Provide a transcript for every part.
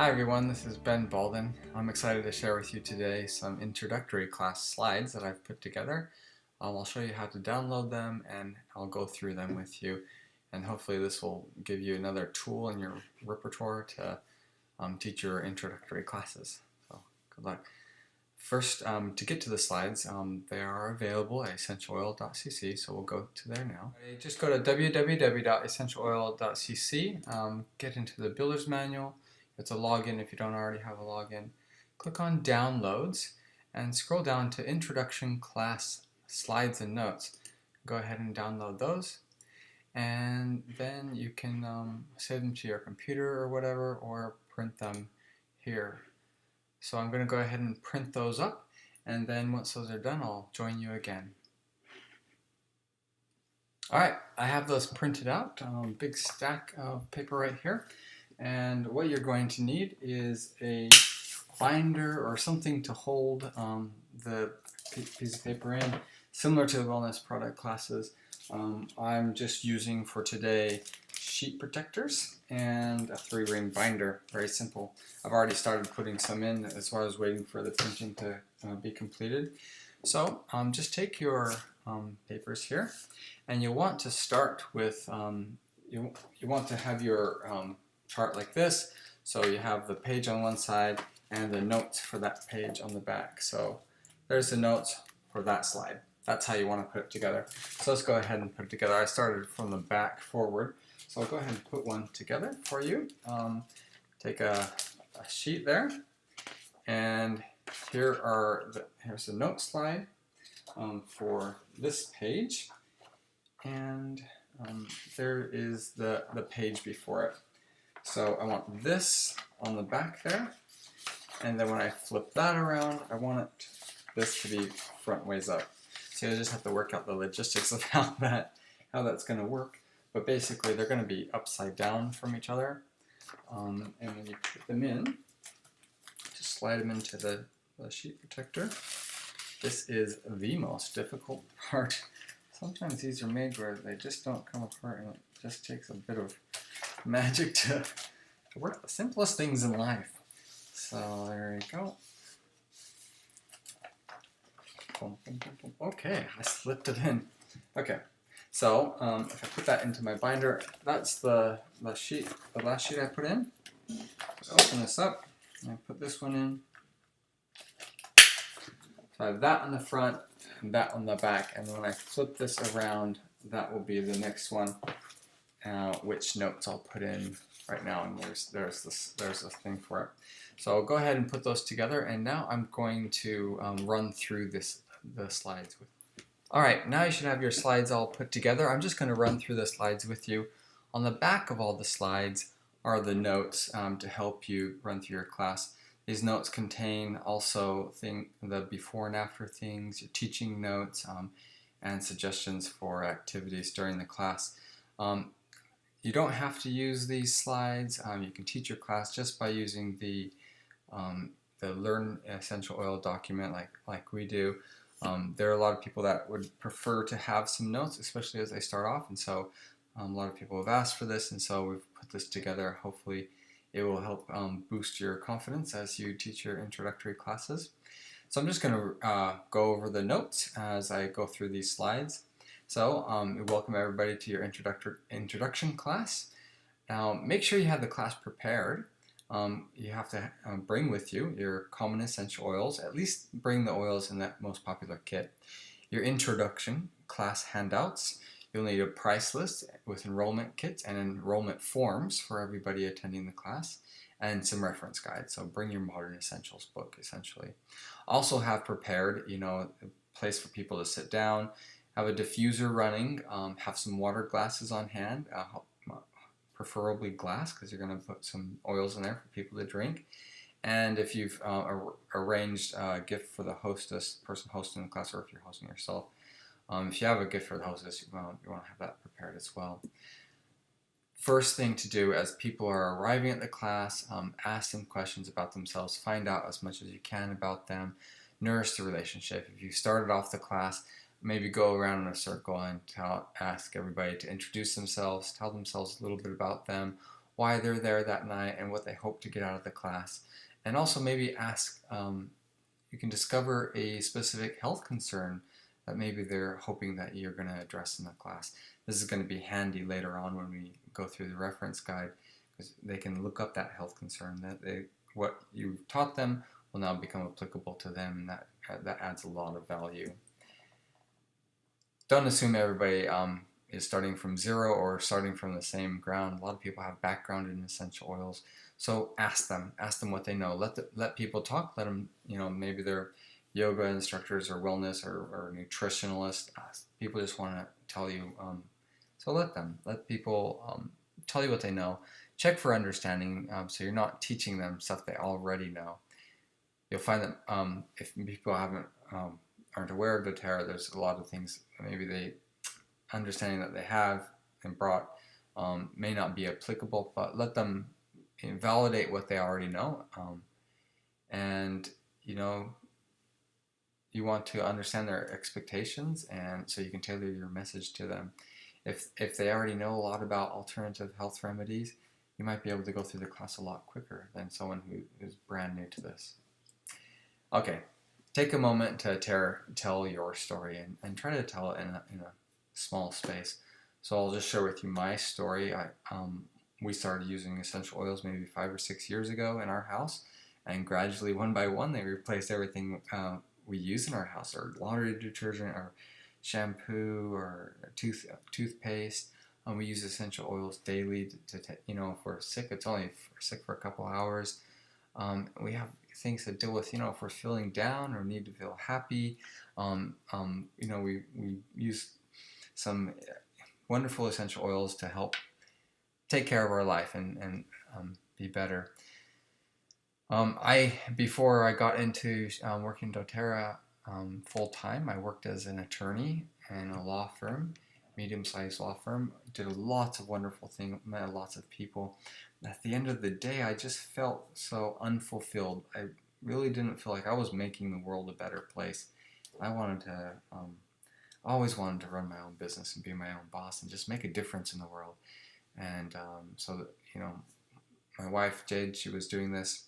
Hi everyone, this is Ben Balden. I'm excited to share with you today some introductory class slides that I've put together. I'll show you how to download them and I'll go through them with you, and hopefully this will give you another tool in your repertoire to teach your introductory classes. So good luck. First, to get to the slides, they are available at essentialoil.cc, so we'll go to there now. Just go to www.essentialoil.cc, get into the Builder's Manual. It's a login if you don't already have a login. Click on Downloads and scroll down to Introduction Class Slides and Notes. Go ahead and download those, and then you can save them to your computer or whatever, or print them here. So I'm going to go ahead and print those up, and then once those are done, I'll join you again. Alright, I have those printed out, big stack of paper right here, and what you're going to need is a binder or something to hold the piece of paper in, similar to the wellness product classes. I'm just using for today sheet protectors and a 3-ring binder. Very simple. I've already started putting some in as I was waiting for the printing to be completed. So just take your papers here, and you'll want to start with, you want to have your chart like this. So you have the page on one side and the notes for that page on the back. So there's the notes for that slide. That's how you want to put it together. So let's go ahead and put it together. I started from the back forward. So I'll go ahead and put one together for you. Take a sheet there, and here's the note slide for this page, and there is the page before it. So I want this on the back there, and then when I flip that around, I want this to be front ways up. So you just have to work out the logistics of how that's going to work. But basically, they're going to be upside down from each other. And when you put them in, just slide them into the sheet protector. This is the most difficult part. Sometimes these are made where they just don't come apart, and it just takes a bit of magic to work the simplest things in life. So there you go. Boom, boom, boom, boom. Okay, I slipped it in. Okay. So if I put that into my binder, that's the last sheet I put in. Just open this up, and I put this one in. So I have that on the front and that on the back, and when I flip this around, that will be the next one, which notes I'll put in right now, and there's this thing for it. So I'll go ahead and put those together, and now I'm going to run through the slides with you. Alright, now you should have your slides all put together. I'm just going to run through the slides with you. On the back of all the slides are the notes to help you run through your class. These notes contain also the before and after things, your teaching notes, and suggestions for activities during the class. You don't have to use these slides. You can teach your class just by using the Learn Essential Oil document like we do. There are a lot of people that would prefer to have some notes, especially as they start off, and so a lot of people have asked for this, and so we've put this together. Hopefully it will help boost your confidence as you teach your introductory classes. So I'm just going to go over the notes as I go through these slides. So welcome everybody to your introduction class. Now make sure you have the class prepared. You have to bring with you your common essential oils. At least bring the oils in that most popular kit. Your introduction class handouts. You'll need a price list with enrollment kits and enrollment forms for everybody attending the class, and some reference guides. So bring your Modern Essentials book, essentially. Also have prepared, a place for people to sit down. Have a diffuser running. Have some water glasses on hand. Preferably glass, because you're going to put some oils in there for people to drink. And if you've arranged a gift for the person hosting the class, or if you're hosting yourself, if you have a gift for the hostess, you want to have that prepared as well. First thing to do as people are arriving at the class, ask them questions about themselves, find out as much as you can about them, nourish the relationship. If you started off the class, maybe go around in a circle and ask everybody to introduce themselves, tell themselves a little bit about them, why they're there that night and what they hope to get out of the class. And also maybe ask, you can discover a specific health concern that maybe they're hoping that you're going to address in the class. This is going to be handy later on when we go through the reference guide, because they can look up that health concern, that what you've taught them will now become applicable to them, and that adds a lot of value. Don't assume everybody is starting from zero or starting from the same ground. A lot of people have background in essential oils, so ask them what they know. Let people talk. Let them, maybe they're yoga instructors or wellness or nutritionalists. People just want to tell you. So let people tell you what they know. Check for understanding, so you're not teaching them stuff they already know. You'll find that if people aren't aware of doTERRA, there's a lot of things maybe they understanding that they have and brought may not be applicable, but let them validate what they already know, and you want to understand their expectations, and so you can tailor your message to them. If they already know a lot about alternative health remedies, you might be able to go through the class a lot quicker than someone who is brand new to this. Okay, take a moment to tell your story and try to tell it in a small space. So I'll just share with you my story. We started using essential oils maybe 5 or 6 years ago in our house, and gradually, one by one, they replaced everything we use in our house, our laundry detergent, our shampoo, or toothpaste. We use essential oils daily if we're sick, it's only if we're sick for a couple hours. We have things to deal with, if we're feeling down or need to feel happy. We use some wonderful essential oils to help take care of our life and be better. Before I got into working doTERRA full time, I worked as an attorney in a law firm, medium-sized law firm. Did lots of wonderful things, met lots of people. At the end of the day, I just felt so unfulfilled. I really didn't feel like I was making the world a better place. I always wanted to run my own business and be my own boss and just make a difference in the world. And my wife Jade, she was doing this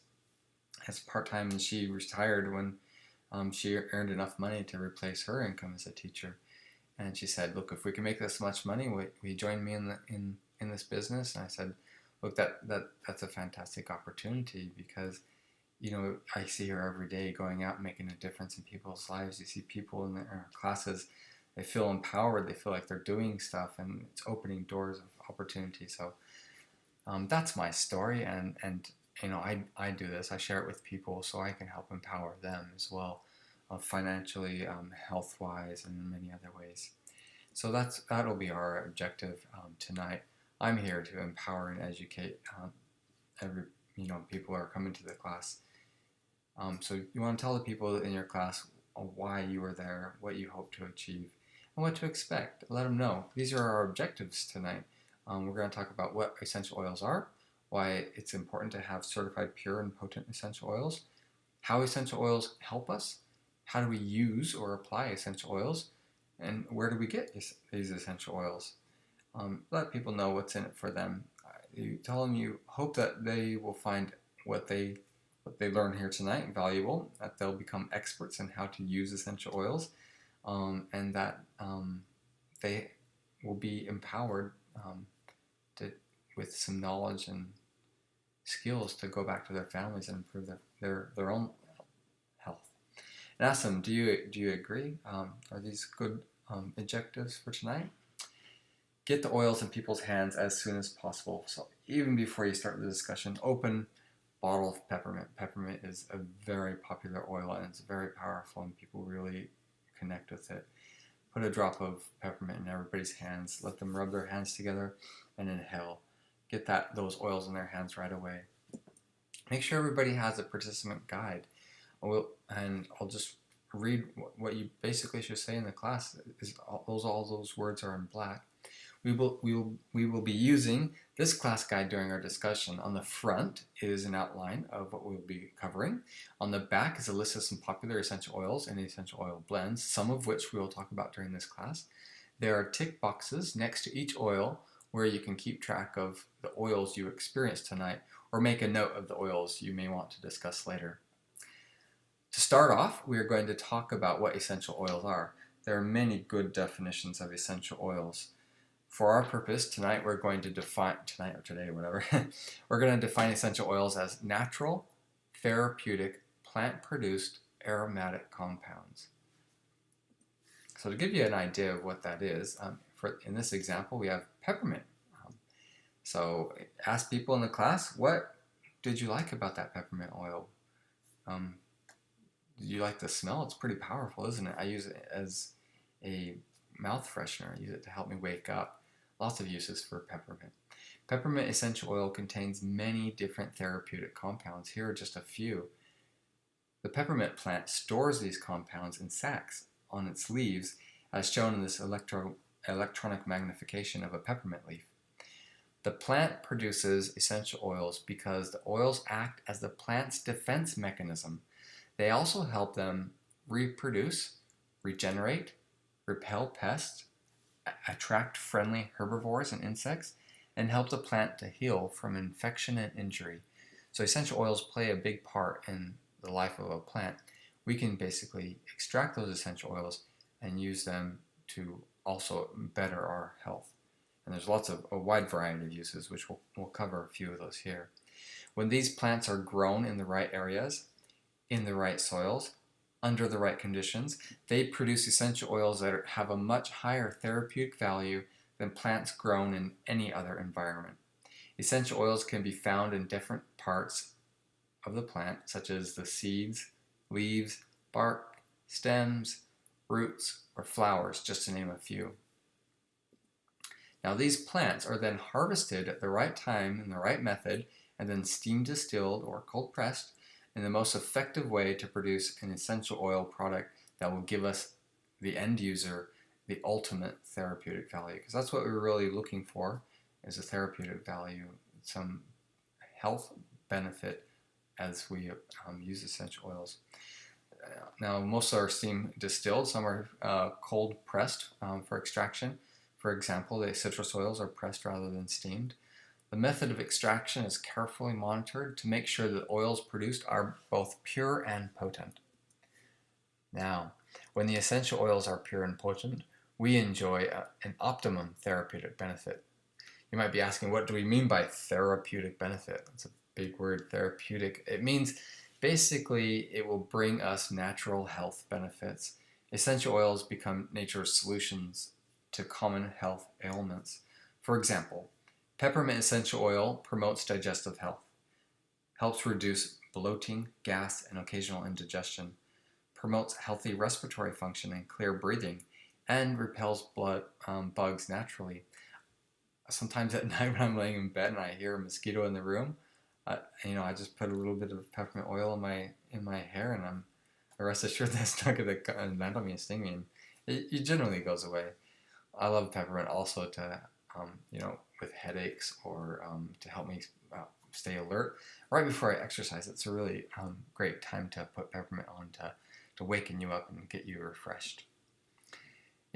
as part-time, and she retired when she earned enough money to replace her income as a teacher. And she said, "Look, if we can make this much money, will you join me in this business?" And I said, "Look, that's a fantastic opportunity, because I see her every day going out and making a difference in people's lives. You see people in our classes, they feel empowered, they feel like they're doing stuff, and it's opening doors of opportunity." So that's my story, and I do this. I share it with people so I can help empower them as well, financially, health-wise, and in many other ways. So that'll be our objective tonight. I'm here to empower and educate people who are coming to the class. So you want to tell the people in your class why you were there, what you hope to achieve, and what to expect. Let them know. These are our objectives tonight. We're going to talk about what essential oils are, why it's important to have certified pure and potent essential oils, how essential oils help us, how do we use or apply essential oils, and where do we get these essential oils. Let people know what's in it for them. You tell them you hope that they will find what they learn here tonight valuable, that they'll become experts in how to use essential oils, and that they will be empowered with some knowledge and skills to go back to their families and improve their own health. And ask them, do you agree? Are these good objectives for tonight? Get the oils in people's hands as soon as possible. So even before you start the discussion, open bottle of peppermint. Peppermint is a very popular oil, and it's very powerful, and people really connect with it. Put a drop of peppermint in everybody's hands. Let them rub their hands together and inhale. Get those oils in their hands right away. Make sure everybody has a participant guide. I'll just read what you basically should say in the class. All those words are in black. We will be using this class guide during our discussion. On the front is an outline of what we'll be covering. On the back is a list of some popular essential oils and essential oil blends, some of which we will talk about during this class. There are tick boxes next to each oil where you can keep track of the oils you experienced tonight or make a note of the oils you may want to discuss later. To start off, we are going to talk about what essential oils are. There are many good definitions of essential oils. For our purpose, tonight we're going to define, tonight or today, whatever, we're going to define essential oils as natural, therapeutic, plant-produced aromatic compounds. So to give you an idea of what that is, in this example we have peppermint. So ask people in the class, what did you like about that peppermint oil? Did you like the smell? It's pretty powerful, isn't it? I use it as a mouth freshener. I use it to help me wake up. Lots of uses for peppermint. Peppermint essential oil contains many different therapeutic compounds. Here are just a few. The peppermint plant stores these compounds in sacs on its leaves, as shown in this electronic magnification of a peppermint leaf. The plant produces essential oils because the oils act as the plant's defense mechanism. They also help them reproduce, regenerate, repel pests, attract friendly herbivores and insects, and help the plant to heal from infection and injury. So essential oils play a big part in the life of a plant. We can basically extract those essential oils and use them to also better our health. And there's a wide variety of uses, which we'll cover a few of those here. When these plants are grown in the right areas, in the right soils, under the right conditions, they produce essential oils that have a much higher therapeutic value than plants grown in any other environment. Essential oils can be found in different parts of the plant, such as the seeds, leaves, bark, stems, roots, or flowers, just to name a few. Now these plants are then harvested at the right time in the right method and then steam distilled or cold pressed in the most effective way to produce an essential oil product that will give us, the end user, the ultimate therapeutic value. Because that's what we're really looking for, is a therapeutic value, some health benefit as we use essential oils. Now most are steam distilled, some are cold pressed for extraction. For example, the citrus oils are pressed rather than steamed. The method of extraction is carefully monitored to make sure that oils produced are both pure and potent. Now, when the essential oils are pure and potent, we enjoy an optimum therapeutic benefit. You might be asking, what do we mean by therapeutic benefit? That's a big word, therapeutic. It means basically it will bring us natural health benefits. Essential oils become nature's solutions to common health ailments. For example, peppermint essential oil promotes digestive health, helps reduce bloating, gas, and occasional indigestion, promotes healthy respiratory function and clear breathing, and repels bugs naturally. Sometimes at night when I'm laying in bed and I hear a mosquito in the room, I just put a little bit of peppermint oil in my hair, and I'm rest assured that's not going to land on me and sting me. And it generally goes away. I love peppermint also to, with headaches or to help me stay alert. Right before I exercise, it's a really great time to put peppermint on to waken you up and get you refreshed.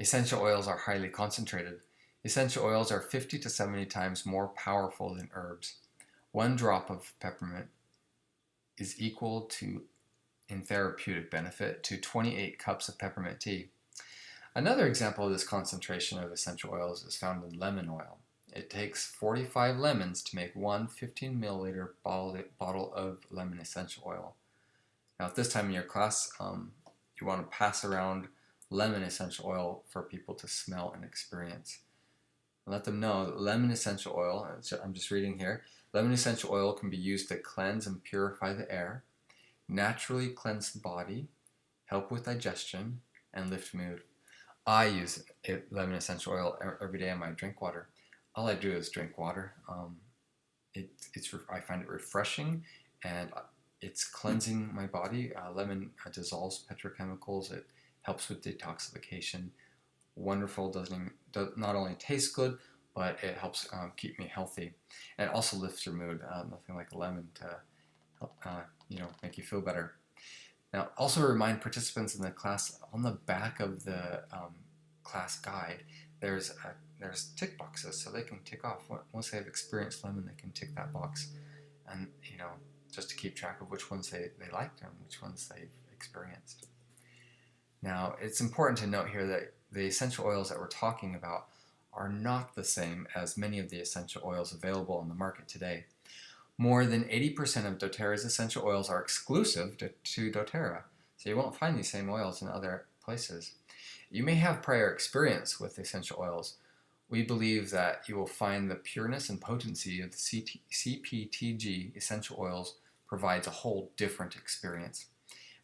Essential oils are highly concentrated. Essential oils are 50 to 70 times more powerful than herbs. 1 drop of peppermint is equal to, in therapeutic benefit, to 28 cups of peppermint tea. Another example of this concentration of essential oils is found in lemon oil. It takes 45 lemons to make 1 15 milliliter bottle of lemon essential oil. Now at this time in your class, you want to pass around lemon essential oil for people to smell and experience. Let them know that lemon essential oil, I'm just reading here, lemon essential oil can be used to cleanse and purify the air, naturally cleanse the body, help with digestion, and lift mood. I use lemon essential oil every day in my drink water. All I do is drink water. I find it refreshing, and it's cleansing my body. Lemon dissolves petrochemicals. It helps with detoxification. Wonderful. Does not only taste good, but it helps keep me healthy, and it also lifts your mood. Nothing like a lemon to help, make you feel better. Now, also remind participants in the class, on the back of the class guide, there's there's tick boxes, so they can tick off once they've experienced lemon, they can tick that box, and just to keep track of which ones they liked and which ones they've experienced. Now, it's important to note here that the essential oils that we're talking about are not the same as many of the essential oils available on the market today. More than 80% of doTERRA's essential oils are exclusive to doTERRA, so you won't find these same oils in other places. You may have prior experience with essential oils. We believe that you will find the pureness and potency of the CPTG essential oils provides a whole different experience.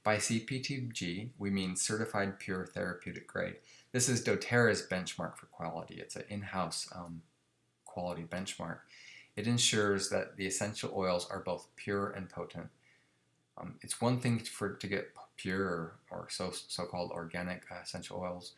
By CPTG, we mean Certified Pure Therapeutic Grade. This is doTERRA's benchmark for quality. It's an in-house quality benchmark. It ensures that the essential oils are both pure and potent. It's one thing to get pure or so-called organic essential oils,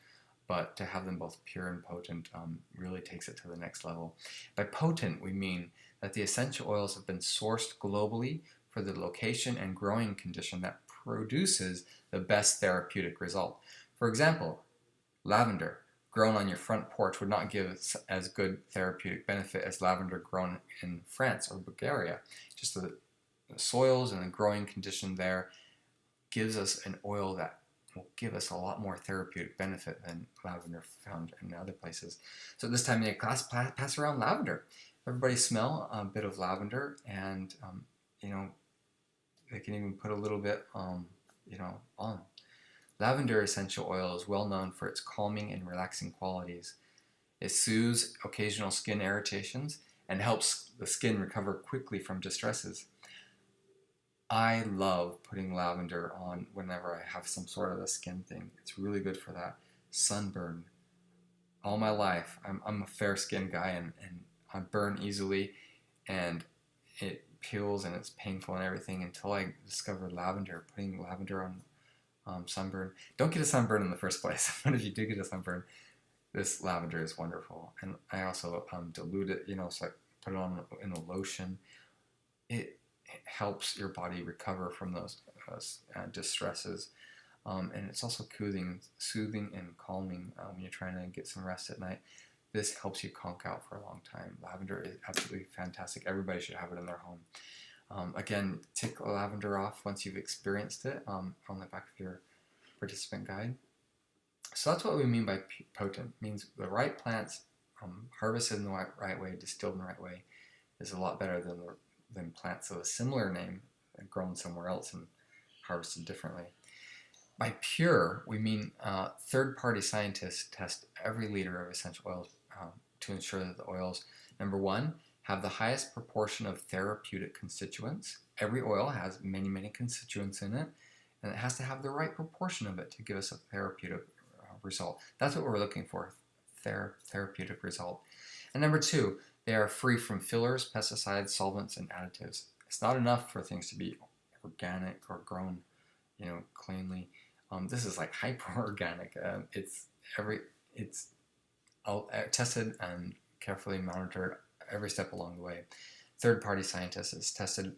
but to have them both pure and potent really takes it to the next level. By potent, we mean that the essential oils have been sourced globally for the location and growing condition that produces the best therapeutic result. For example, lavender grown on your front porch would not give as good therapeutic benefit as lavender grown in France or Bulgaria. Just the soils and the growing condition there gives us an oil that will give us a lot more therapeutic benefit than lavender found in other places. So this time in your class, pass around lavender. Everybody smell a bit of lavender, and they can even put a little bit on. Lavender essential oil is well known for its calming and relaxing qualities. It soothes occasional skin irritations and helps the skin recover quickly from distresses. I love putting lavender on whenever I have some sort of a skin thing. It's really good for that. Sunburn. All my life, I'm a fair skinned guy, and I burn easily, and it peels and it's painful and everything until I discovered lavender. Putting lavender on sunburn. Don't get a sunburn in the first place, but if you do get a sunburn, this lavender is wonderful. And I also dilute it, so I put it on in a lotion. It helps your body recover from those distresses. And it's also soothing and calming when you're trying to get some rest at night. This helps you conk out for a long time. Lavender is absolutely fantastic. Everybody should have it in their home. Again, tick lavender off once you've experienced it on the back of your participant guide. So that's what we mean by potent. It means the right plants harvested in the right way, distilled in the right way, is a lot better than plants of a similar name grown somewhere else and harvested differently. By pure, we mean third-party scientists test every liter of essential oils to ensure that the oils, number one, have the highest proportion of therapeutic constituents. Every oil has many, many constituents in it, and it has to have the right proportion of it to give us a therapeutic result. That's what we're looking for, therapeutic result. And number two, they are free from fillers, pesticides, solvents, and additives. It's not enough for things to be organic or grown, cleanly. This is like hyper-organic. It's tested and carefully monitored every step along the way. Third-party scientists, it's tested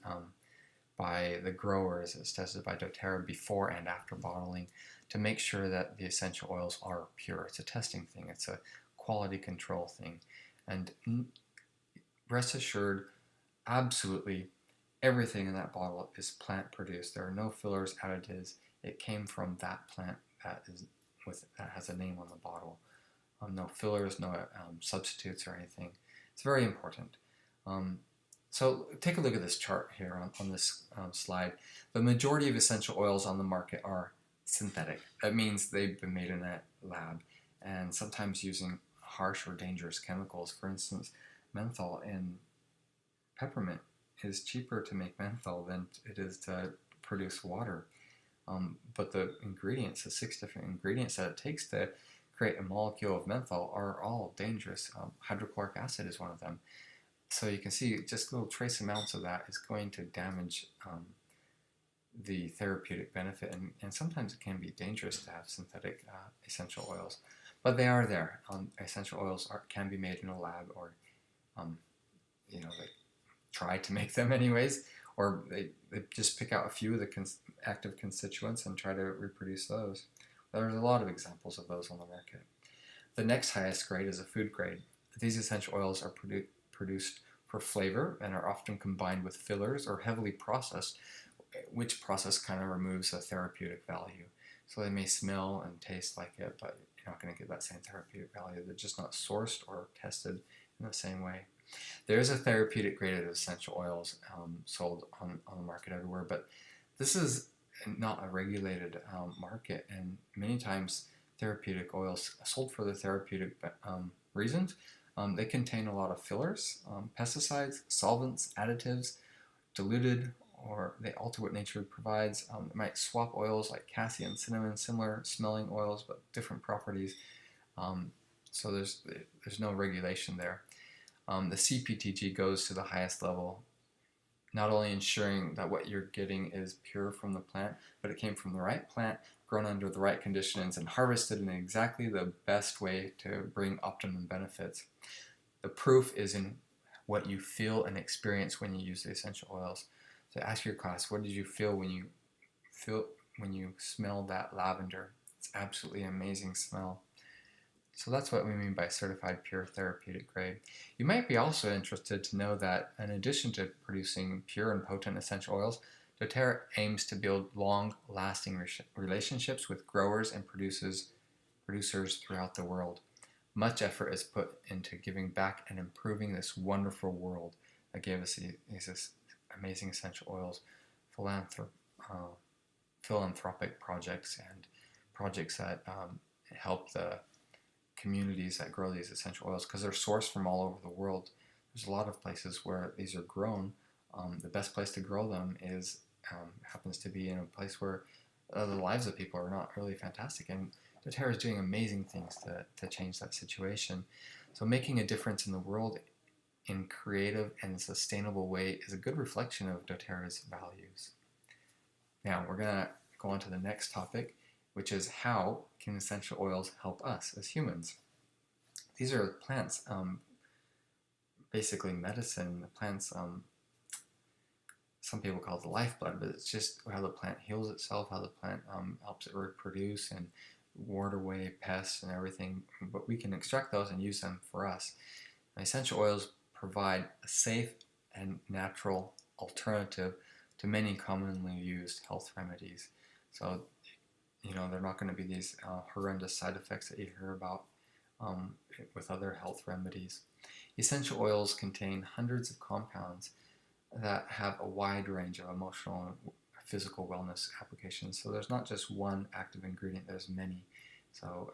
by the growers, it's tested by doTERRA before and after bottling to make sure that the essential oils are pure. It's a testing thing. It's a quality control thing. And rest assured, absolutely everything in that bottle is plant-produced. There are no fillers, additives. It came from that plant that has a name on the bottle. No fillers, no substitutes or anything. It's very important. So take a look at this chart here on this slide. The majority of essential oils on the market are synthetic. That means they've been made in a lab and sometimes using harsh or dangerous chemicals. For instance, menthol in peppermint is cheaper to make menthol than it is to produce water. But the ingredients, the 6 different ingredients that it takes to create a molecule of menthol are all dangerous. Hydrochloric acid is one of them. So you can see just little trace amounts of that is going to damage the therapeutic benefit, and sometimes it can be dangerous to have synthetic essential oils. But they are there. Essential oils can be made in a lab, or they try to make them anyways, or they just pick out a few of the active constituents and try to reproduce those. There's a lot of examples of those on the market. The next highest grade is a food grade. These essential oils are produced for flavor and are often combined with fillers or heavily processed, which process kind of removes the therapeutic value. So they may smell and taste like it, but you're not going to get that same therapeutic value. They're just not sourced or tested in the same way. There is a therapeutic grade of essential oils sold on the market everywhere, but this is not a regulated market, and many times therapeutic oils sold for the therapeutic reasons, they contain a lot of fillers, pesticides, solvents, additives, diluted, or they alter what nature provides. It might swap oils like cassia and cinnamon, similar smelling oils but different properties. So there's no regulation there. The CPTG goes to the highest level, not only ensuring that what you're getting is pure from the plant, but it came from the right plant, grown under the right conditions, and harvested in exactly the best way to bring optimum benefits. The proof is in what you feel and experience when you use the essential oils. So ask your class, what did you feel when you smell that lavender? It's absolutely amazing smell. So that's what we mean by certified pure therapeutic grade. You might be also interested to know that in addition to producing pure and potent essential oils, doTERRA aims to build long-lasting relationships with growers and producers throughout the world. Much effort is put into giving back and improving this wonderful world that gave us these amazing essential oils, philanthropic projects, and projects that help the communities that grow these essential oils, because they're sourced from all over the world. There's a lot of places where these are grown. The best place to grow them happens to be in a place where the lives of people are not really fantastic, and doTERRA is doing amazing things to change that situation. So making a difference in the world in creative and sustainable way is a good reflection of doTERRA's values. Now we're going to go on to the next topic, which is how can essential oils help us as humans? These are plants, basically medicine. The plants, some people call it the lifeblood, but it's just how the plant heals itself, how the plant helps it reproduce and ward away pests and everything. But we can extract those and use them for us. And essential oils provide a safe and natural alternative to many commonly used health remedies. So they're not going to be these horrendous side effects that you hear about with other health remedies. Essential oils contain hundreds of compounds that have a wide range of emotional and physical wellness applications. So there's not just one active ingredient, there's many. So,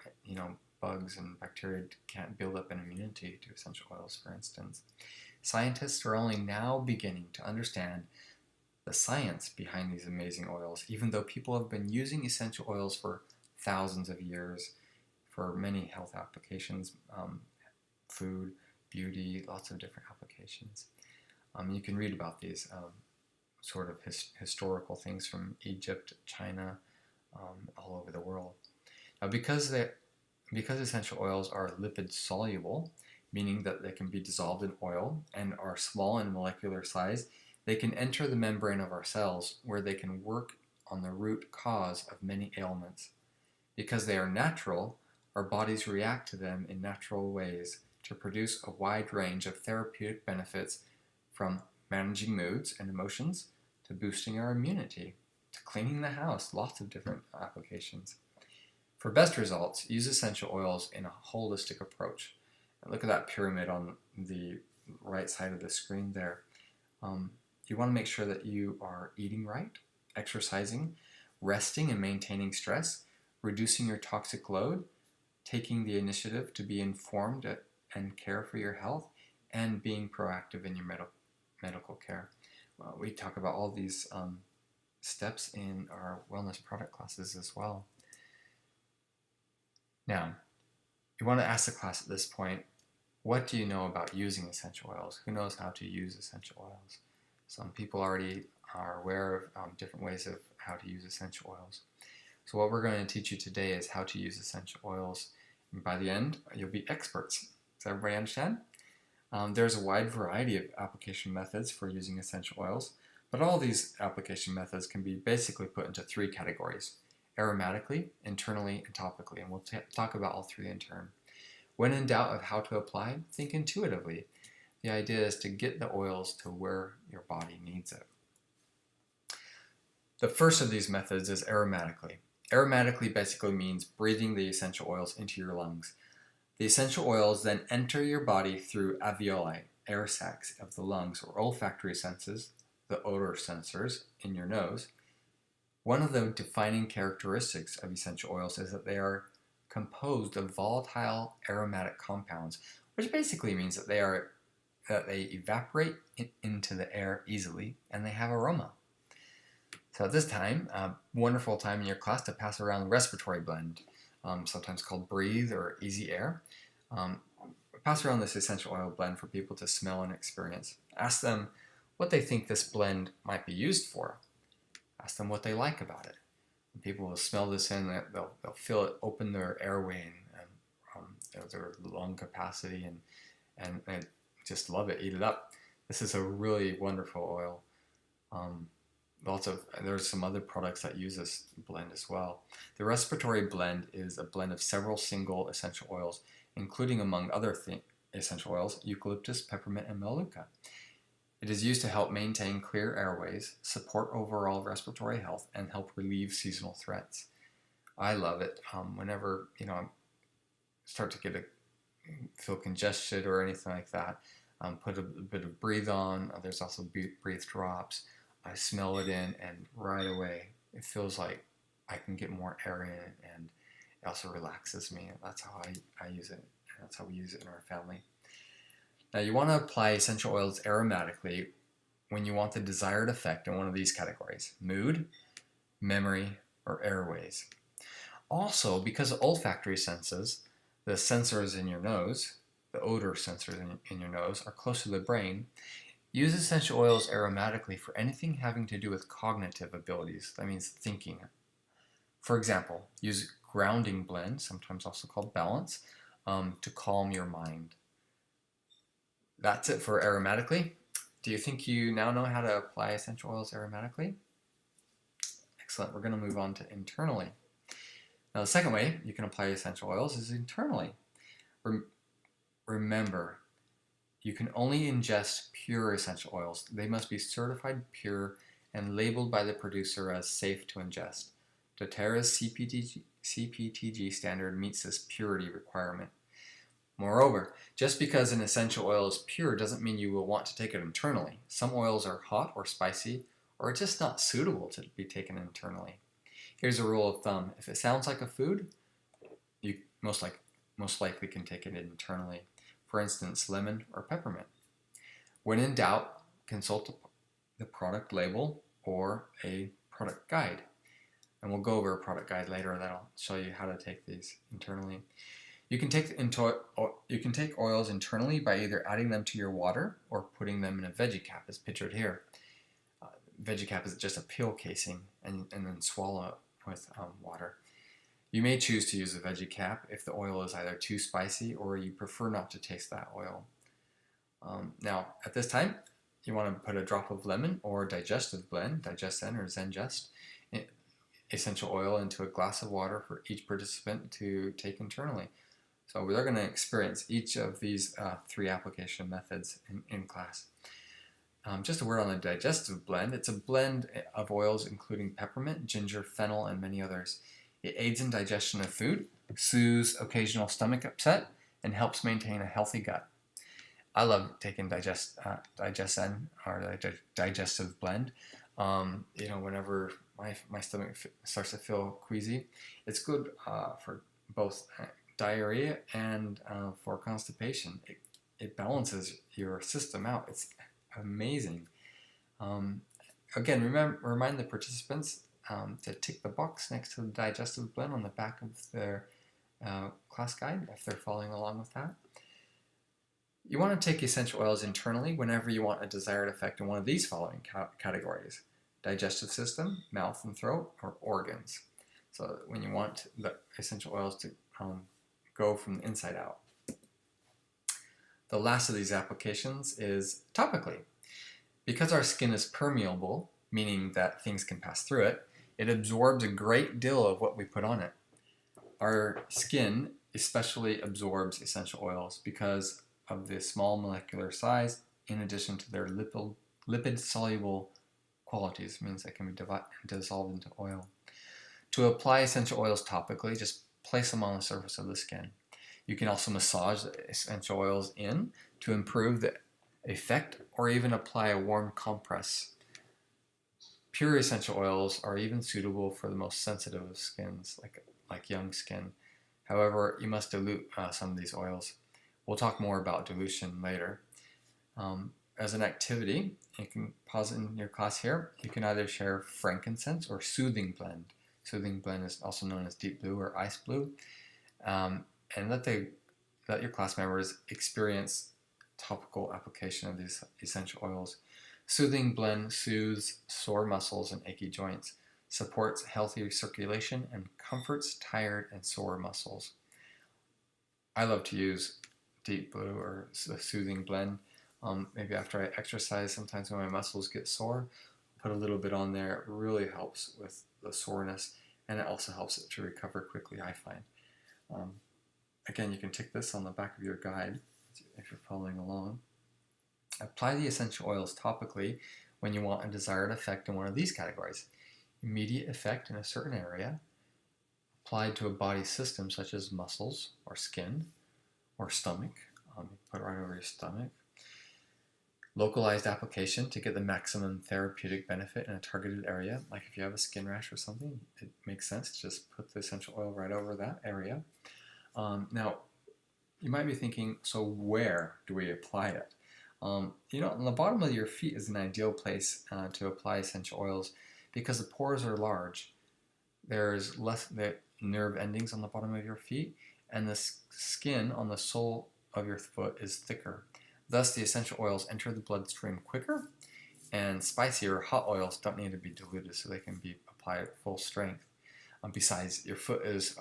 bugs and bacteria can't build up an immunity to essential oils, for instance. Scientists are only now beginning to understand the science behind these amazing oils, even though people have been using essential oils for thousands of years for many health applications, food, beauty, lots of different applications. You can read about these sort of historical things from Egypt, China, all over the world. Now, because essential oils are lipid soluble, meaning that they can be dissolved in oil and are small in molecular size, they can enter the membrane of our cells where they can work on the root cause of many ailments. Because they are natural, our bodies react to them in natural ways to produce a wide range of therapeutic benefits, from managing moods and emotions to boosting our immunity to cleaning the house, lots of different applications. For best results, use essential oils in a holistic approach. And look at that pyramid on the right side of the screen there. You want to make sure that you are eating right, exercising, resting and maintaining stress, reducing your toxic load, taking the initiative to be informed and care for your health, and being proactive in your medical care. We talk about all these steps in our wellness product classes as well. Now, you want to ask the class at this point, what do you know about using essential oils? Who knows how to use essential oils? Some people already are aware of different ways of how to use essential oils. So what we're going to teach you today is how to use essential oils. And by the end, you'll be experts. Does everybody understand? There's a wide variety of application methods for using essential oils, but all these application methods can be basically put into three categories: aromatically, internally, and topically. And we'll talk about all three in turn. When in doubt of how to apply, think intuitively. The idea is to get the oils to where your body needs it. The first of these methods is aromatically. Aromatically basically means breathing the essential oils into your lungs. The essential oils then enter your body through alveoli, air sacs of the lungs, or olfactory senses, the odor sensors in your nose. One of the defining characteristics of essential oils is that they are composed of volatile aromatic compounds, which basically means that they evaporate into the air easily and they have aroma. So at this time, a wonderful time in your class to pass around the respiratory blend, sometimes called Breathe or Easy Air. Pass around this essential oil blend for people to smell and experience. Ask them what they think this blend might be used for. Ask them what they like about it. When people will smell this in, they'll feel it open their airway and their lung capacity and just love it, eat it up. This is a really wonderful oil. There's some other products that use this blend as well. The respiratory blend is a blend of several single essential oils, including, among other essential oils, eucalyptus, peppermint, and melaleuca. It is used to help maintain clear airways, support overall respiratory health, and help relieve seasonal threats. I love it. Whenever I start to feel congested or anything like that, put a bit of Breathe on. There's also Breathe drops. I smell it in, and right away it feels like I can get more air in it, and it also relaxes me. That's how I use it. That's how we use it in our family. Now, you want to apply essential oils aromatically when you want the desired effect in one of these categories: mood, memory, or airways. Also, because of olfactory senses, the sensors in your nose, the odor sensors in your nose, are close to the brain, use essential oils aromatically for anything having to do with cognitive abilities. That means thinking. For example, use grounding blend, sometimes also called balance, to calm your mind. That's it for aromatically. Do you think you now know how to apply essential oils aromatically? Excellent. We're going to move on to internally. Now, the second way you can apply essential oils is internally. Remember, you can only ingest pure essential oils. They must be certified pure and labeled by the producer as safe to ingest. doTERRA's CPTG standard meets this purity requirement. Moreover, just because an essential oil is pure doesn't mean you will want to take it internally. Some oils are hot or spicy, or just not suitable to be taken internally. Here's a rule of thumb: if it sounds like a food, you most likely can take it internally. For instance, lemon or peppermint. When in doubt, consult the product label or a product guide. And we'll go over a product guide later that'll show you how to take these internally. You can take oils internally by either adding them to your water or putting them in a veggie cap, as pictured here. Veggie cap is just a pill casing, and then swallow it with water. You may choose to use a veggie cap if the oil is either too spicy or you prefer not to taste that oil. Now, at this time, you want to put a drop of lemon or digestive blend, DigestZen or Zengest, essential oil into a glass of water for each participant to take internally. So they're going to experience each of these 3 application methods in class. Just a word on the digestive blend. It's a blend of oils including peppermint, ginger, fennel, and many others. It aids in digestion of food, soothes occasional stomach upset, and helps maintain a healthy gut. I love taking DigestZen or the digestive blend. Whenever my stomach starts to feel queasy, it's good for both diarrhea and for constipation. It balances your system out. It's amazing. Again, remind the participants to tick the box next to the digestive blend on the back of their class guide if they're following along with that. You want to take essential oils internally whenever you want a desired effect in one of these following categories: digestive system, mouth and throat, or organs. So when you want the essential oils to go from the inside out. The last of these applications is topically. Because our skin is permeable, meaning that things can pass through it, it absorbs a great deal of what we put on it. Our skin especially absorbs essential oils because of the small molecular size, in addition to their lipid-soluble qualities, means they can be dissolved into oil. To apply essential oils topically, just place them on the surface of the skin. You can also massage the essential oils in to improve the effect, or even apply a warm compress. Pure essential oils are even suitable for the most sensitive of skins, like young skin. However, you must dilute some of these oils. We'll talk more about dilution later. As an activity, you can pause in your class here. You can either share frankincense or soothing blend. Soothing blend is also known as deep blue or ice blue. And let your class members experience topical application of these essential oils. Soothing blend soothes sore muscles and achy joints, supports healthy circulation, and comforts tired and sore muscles. I love to use deep blue or a soothing blend. Maybe after I exercise, sometimes when my muscles get sore, put a little bit on there. It really helps with the soreness, and it also helps it to recover quickly, I find. Again, you can tick this on the back of your guide if you're following along. Apply the essential oils topically when you want a desired effect in one of these categories. Immediate effect in a certain area, applied to a body system such as muscles or skin or stomach. Put it right over your stomach. Localized application to get the maximum therapeutic benefit in a targeted area. Like if you have a skin rash or something, it makes sense to just put the essential oil right over that area. Now, you might be thinking, so where do we apply it? On the bottom of your feet is an ideal place to apply essential oils because the pores are large. There's less the nerve endings on the bottom of your feet, and the skin on the sole of your foot is thicker. Thus, the essential oils enter the bloodstream quicker, and spicier hot oils don't need to be diluted, so they can be applied at full strength. Besides, your foot is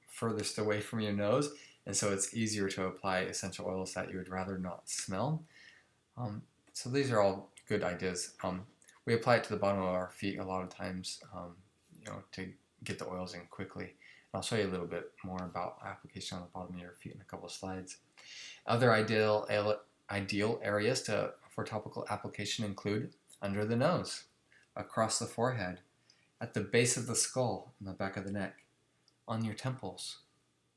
furthest away from your nose, and so it's easier to apply essential oils that you would rather not smell. So these are all good ideas. We apply it to the bottom of our feet a lot of times, to get the oils in quickly. And I'll show you a little bit more about application on the bottom of your feet in a couple of slides. Other ideal areas for topical application include under the nose, across the forehead, at the base of the skull, in the back of the neck, on your temples,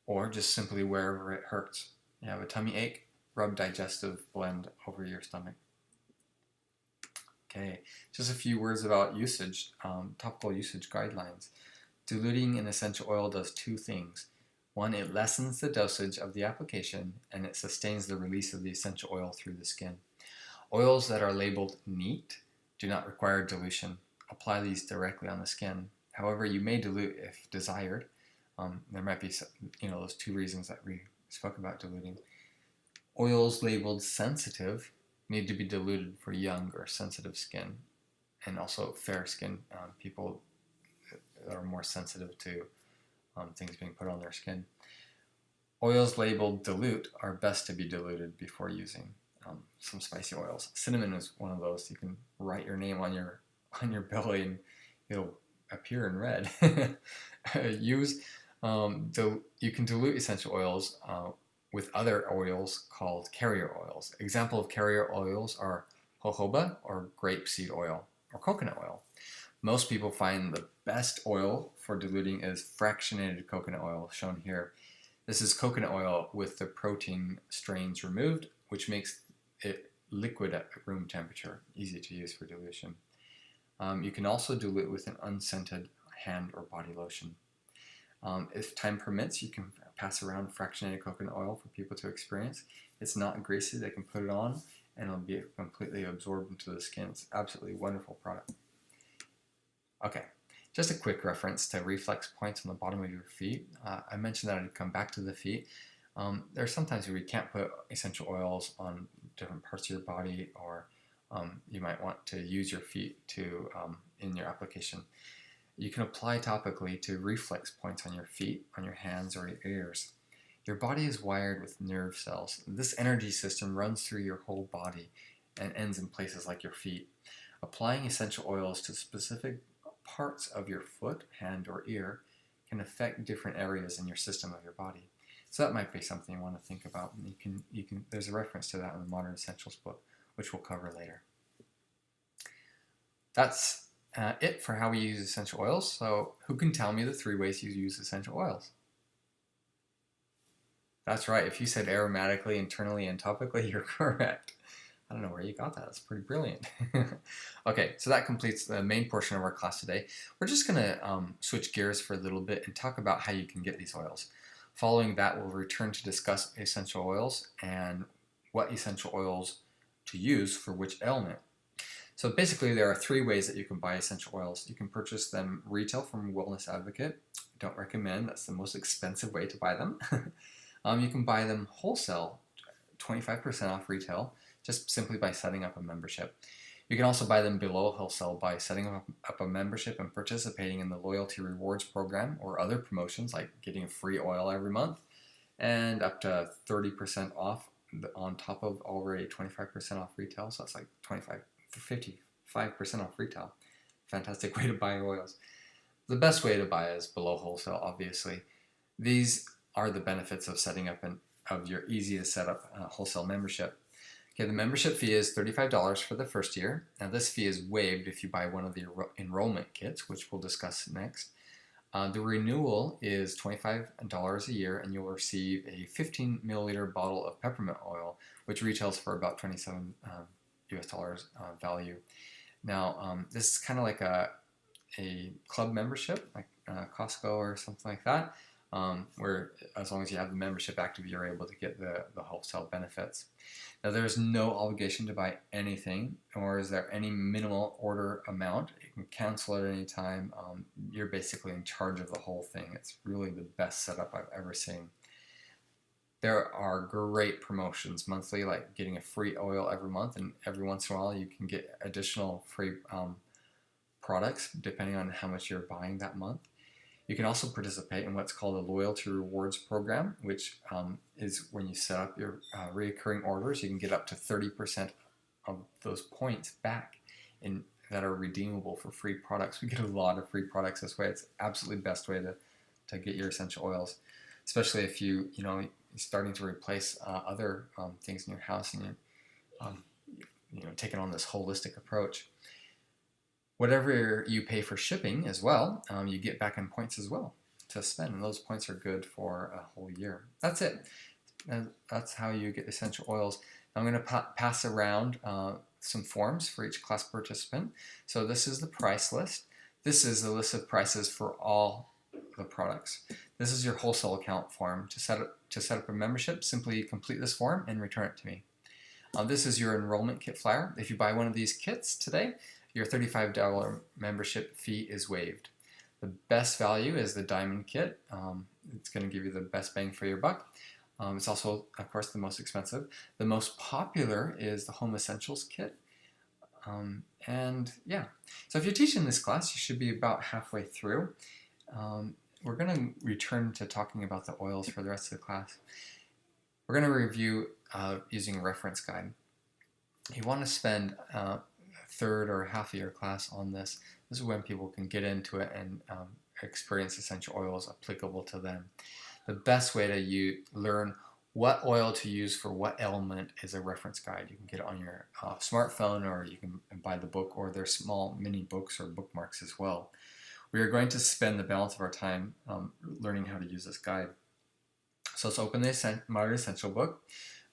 or just simply wherever it hurts. You have a tummy ache, rub digestive blend over your stomach. Okay, just a few words about usage, topical usage guidelines. Diluting an essential oil does two things. One, it lessens the dosage of the application, and it sustains the release of the essential oil through the skin. Oils that are labeled neat do not require dilution. Apply these directly on the skin. However, you may dilute if desired. There might be, those two reasons that we spoke about diluting. Oils labeled sensitive need to be diluted for young or sensitive skin, and also fair skin people that are more sensitive to things being put on their skin. Oils labeled dilute are best to be diluted before using some spicy oils. Cinnamon is one of those. You can write your name on your belly and it'll appear in red. You can dilute essential oils with other oils called carrier oils. Example of carrier oils are jojoba or grapeseed oil or coconut oil. Most people find the best oil for diluting is fractionated coconut oil, shown here. This is coconut oil with the protein strains removed, which makes it liquid at room temperature, easy to use for dilution. You can also dilute with an unscented hand or body lotion. If time permits, you can pass around fractionated coconut oil for people to experience. It's not greasy, they can put it on and it'll be completely absorbed into the skin. It's an absolutely wonderful product. Okay, just a quick reference to reflex points on the bottom of your feet. I mentioned that I'd come back to the feet. There are sometimes where you can't put essential oils on different parts of your body, or you might want to use your feet to in your application. You can apply topically to reflex points on your feet, on your hands, or your ears. Your body is wired with nerve cells. This energy system runs through your whole body and ends in places like your feet. Applying essential oils to specific parts of your foot, hand, or ear can affect different areas in your system of your body. So that might be something you want to think about. And you can. There's a reference to that in the Modern Essentials book, which we'll cover later. That's it for how we use essential oils. So who can tell me the 3 ways you use essential oils? That's right. If you said aromatically, internally, and topically, you're correct. I don't know where you got that. That's pretty brilliant. Okay, so that completes the main portion of our class today. We're just going to switch gears for a little bit and talk about how you can get these oils. Following that, we'll return to discuss essential oils and what essential oils to use for which ailment. So basically, there are 3 ways that you can buy essential oils. You can purchase them retail from Wellness Advocate. Don't recommend. That's the most expensive way to buy them. You can buy them wholesale, 25% off retail, just simply by setting up a membership. You can also buy them below wholesale by setting up a membership and participating in the Loyalty Rewards program or other promotions like getting free oil every month and up to 30% off on top of already 25% off retail. So that's like 55% off retail. Fantastic way to buy oils. The best way to buy is below wholesale, obviously. These are the benefits of setting up of your easy to set up wholesale membership. Okay, the membership fee is $35 for the first year. Now this fee is waived if you buy one of the enrollment kits, which we'll discuss next. The renewal is $25 a year, and you'll receive a 15 milliliter bottle of peppermint oil, which retails for about $27 US dollars value. Now, this is kind of like a club membership, like Costco or something like that, where as long as you have the membership active, you're able to get the wholesale benefits. Now, there's no obligation to buy anything, nor is there any minimal order amount. You can cancel at any time. You're basically in charge of the whole thing. It's really the best setup I've ever seen. There are great promotions monthly, like getting a free oil every month, and every once in a while you can get additional free products depending on how much you're buying that month. You can also participate in what's called a Loyalty Rewards program, which is when you set up your reoccurring orders, you can get up to 30% of those points back that are redeemable for free products. We get a lot of free products this way. It's absolutely best way to get your essential oils, especially if you're starting to replace other things in your house and you're taking on this holistic approach. Whatever you pay for shipping as well, you get back in points as well to spend, and those points are good for a whole year. That's it. That's how you get essential oils. I'm going to pass around some forms for each class participant. So this is the price list. This is the list of prices for all the products. This is your wholesale account form. To set up a membership, simply complete this form and return it to me. This is your enrollment kit flyer. If you buy one of these kits today, your $35 membership fee is waived. The best value is the Diamond Kit. It's going to give you the best bang for your buck. It's also, of course, the most expensive. The most popular is the Home Essentials Kit. And yeah, so if you're teaching this class, you should be about halfway through. We're going to return to talking about the oils for the rest of the class. We're going to review using a reference guide. You want to spend third or half of your class on this. This is when people can get into it and experience essential oils applicable to them. The best way to learn what oil to use for what ailment is a reference guide. You can get it on your smartphone, or you can buy the book, or there's small mini books or bookmarks as well. We are going to spend the balance of our time learning how to use this guide. So let's open the Modern Essential book.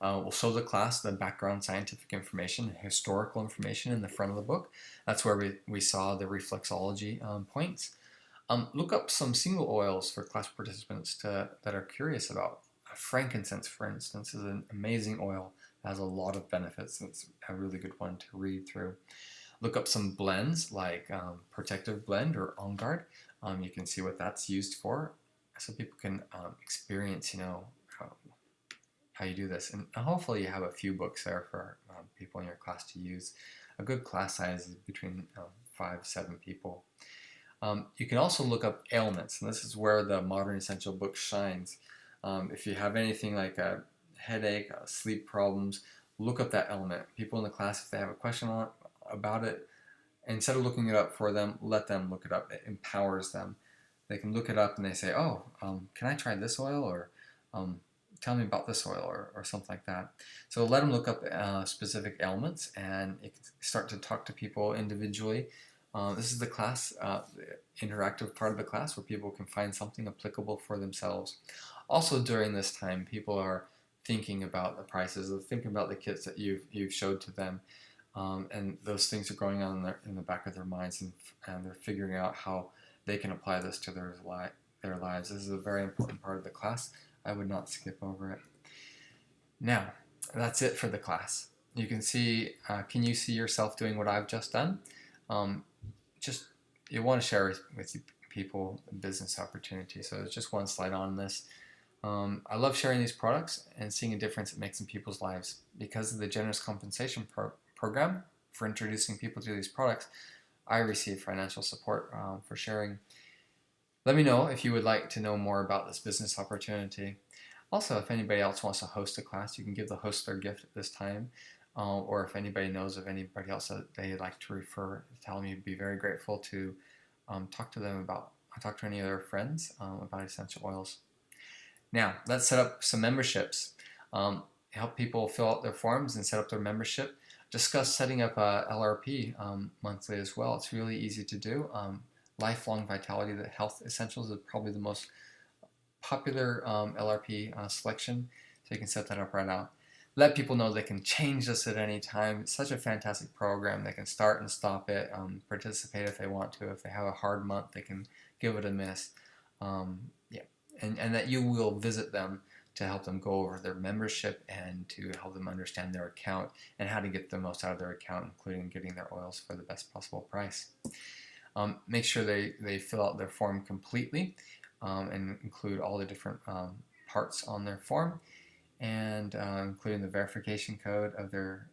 We'll show the class the background scientific information and historical information in the front of the book. That's where we saw the reflexology points. Look up some single oils for class participants that are curious about. Frankincense, for instance, is an amazing oil that has a lot of benefits. It's a really good one to read through. Look up some blends like Protective Blend or On Guard. You can see what that's used for, so people can experience, how you do this. And hopefully you have a few books there for people in your class to use. A good class size is between 5-7 people. You can also look up ailments, and this is where the Modern Essential book shines. If you have anything like a headache, sleep problems, look up that ailment. People in the class, if they have a question about it, instead of looking it up for them, let them look it up. It empowers them. They can look it up and they say, oh, can I try this oil? Or tell me about this oil or something like that. So let them look up specific ailments, and you can start to talk to people individually. This is the class, the interactive part of the class where people can find something applicable for themselves. Also during this time, people are thinking about the prices, thinking about the kits that you've showed to them, and those things are going on in the back of their minds, and they're figuring out how they can apply this to their lives. This is a very important part of the class. I would not skip over it. Now, that's it for the class. You can see, can you see yourself doing what I've just done? Just, you want to share with people business opportunities. So there's just one slide on this. I love sharing these products and seeing a difference it makes in people's lives. Because of the generous compensation program for introducing people to these products, I receive financial support for sharing. Let me know if you would like to know more about this business opportunity. Also, if anybody else wants to host a class, you can give the host their gift at this time. Or if anybody knows of anybody else that they'd like to refer, tell me. You'd be very grateful to talk to them about, talk to any of their friends about essential oils. Now, let's set up some memberships. Help people fill out their forms and set up their membership. Discuss setting up a LRP monthly as well. It's really easy to do. Lifelong Vitality, the Health Essentials, is probably the most popular LRP selection, so you can set that up right now. Let people know they can change this at any time. It's such a fantastic program. They can start and stop it, participate if they want to. If they have a hard month, they can give it a miss. Yeah, and that you will visit them to help them go over their membership and to help them understand their account and how to get the most out of their account, including getting their oils for the best possible price. Make sure they fill out their form completely and include all the different parts on their form, and including the verification code of their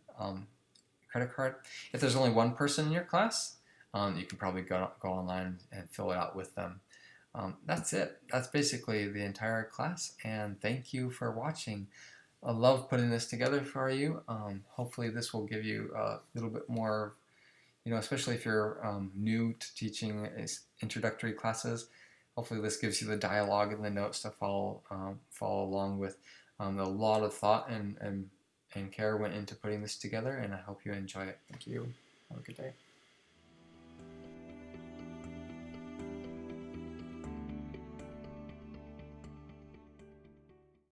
credit card. If there's only one person in your class, you can probably go online and fill it out with them. That's it. That's basically the entire class, and thank you for watching. I love putting this together for you. Hopefully this will give you a little bit more, especially if you're new to teaching introductory classes. Hopefully this gives you the dialogue and the notes to follow along with. A lot of thought and care went into putting this together, and I hope you enjoy it. Thank you. Have a good day.